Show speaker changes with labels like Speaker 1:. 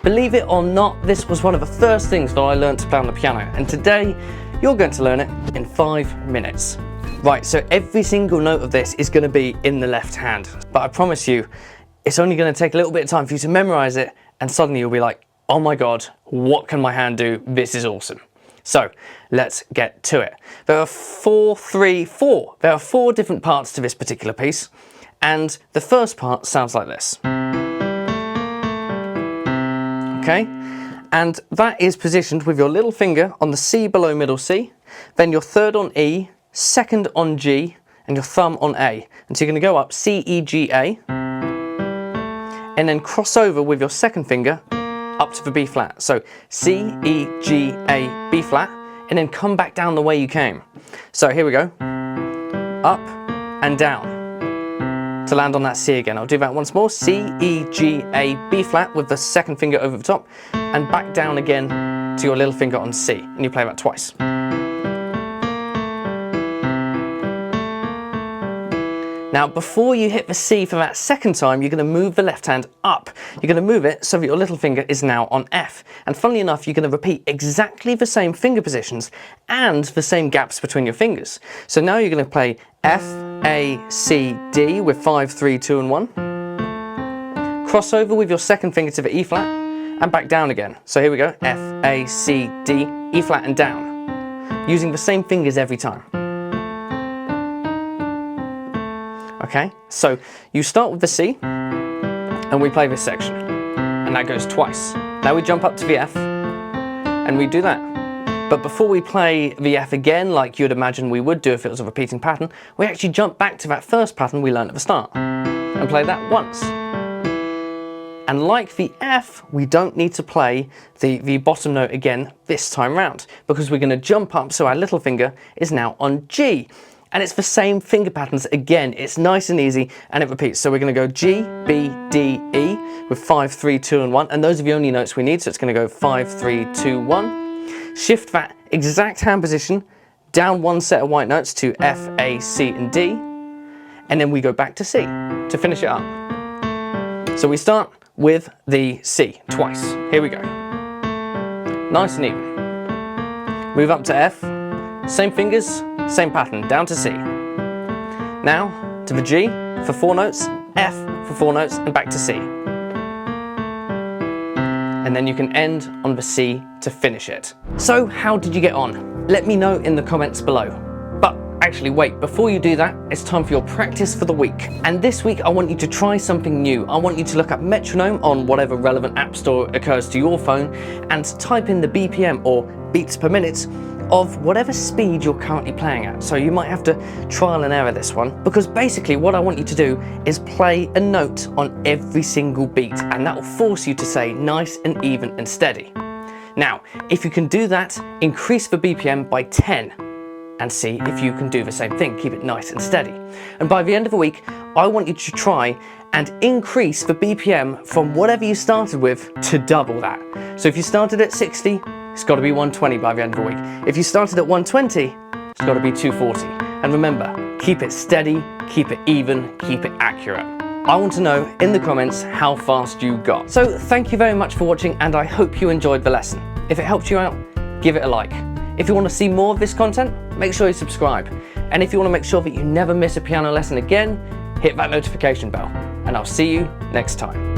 Speaker 1: Believe it or not, this was one of the first things that I learned to play on the piano, and today you're going to learn it in 5 minutes. Right, so every single note of this is going to be in the left hand, but I promise you, it's only going to take a little bit of time for you to memorize it, and suddenly you'll be like, oh my God, what can my hand do? This is awesome. So let's get to it. There are four different parts to this particular piece, and the first part sounds like this. Okay, and that is positioned with your little finger on the C below middle C, then your third on E, second on G, and your thumb on A. And so you're going to go up C, E, G, A, and then cross over with your second finger up to the B flat. So C, E, G, A, B flat, and then come back down the way you came. So here we go, up and down to land on that C again. I'll do that once more. C, E, G, A, B flat with the second finger over the top, and back down again to your little finger on C, and you play that twice. Now, before you hit the C for that second time, you're going to move the left hand up. You're going to move it so that your little finger is now on F. And funnily enough, you're going to repeat exactly the same finger positions and the same gaps between your fingers. So now you're going to play F, A, C, D with 5, 3, 2, and 1. Cross over with your second finger to the E flat and back down again. So here we go, F, A, C, D, E flat and down, using the same fingers every time. Okay, so you start with the C, and we play this section, and that goes twice. Now we jump up to the F, and we do that. But before we play the F again, like you'd imagine we would do if it was a repeating pattern, we actually jump back to that first pattern we learned at the start, and play that once. And like the F, we don't need to play the bottom note again this time round, because we're going to jump up so our little finger is now on G. And it's the same finger patterns again. It's nice and easy, and it repeats. So we're going to go G, B, D, E with 5, 3, 2, and 1. And those are the only notes we need. So it's going to go 5, 3, 2, 1. Shift that exact hand position down one set of white notes to F, A, C, and D. And then we go back to C to finish it up. So we start with the C twice. Here we go. Nice and even. Move up to F. Same fingers. Same pattern, down to C. Now to the G for 4 notes, F for 4 notes, and back to C. And then you can end on the C to finish it. So how did you get on? Let me know in the comments below. But actually wait, before you do that, it's time for your practice for the week. And this week I want you to try something new. I want you to look up metronome on whatever relevant app store occurs to your phone and type in the BPM or beats per minute of whatever speed you're currently playing at. So you might have to trial and error this one, because basically what I want you to do is play a note on every single beat, and that will force you to say nice and even and steady. Now, if you can do that, increase the BPM by 10 and see if you can do the same thing. Keep it nice and steady. And by the end of the week, I want you to try and increase the BPM from whatever you started with to double that. So if you started at 60, it's got to be 120 by the end of the week. If you started at 120, it's got to be 240. And remember, keep it steady, keep it even, keep it accurate. I want to know in the comments how fast you got. So thank you very much for watching, and I hope you enjoyed the lesson. If it helped you out, give it a like. If you want to see more of this content, make sure you subscribe. And if you want to make sure that you never miss a piano lesson again, hit that notification bell. And I'll see you next time.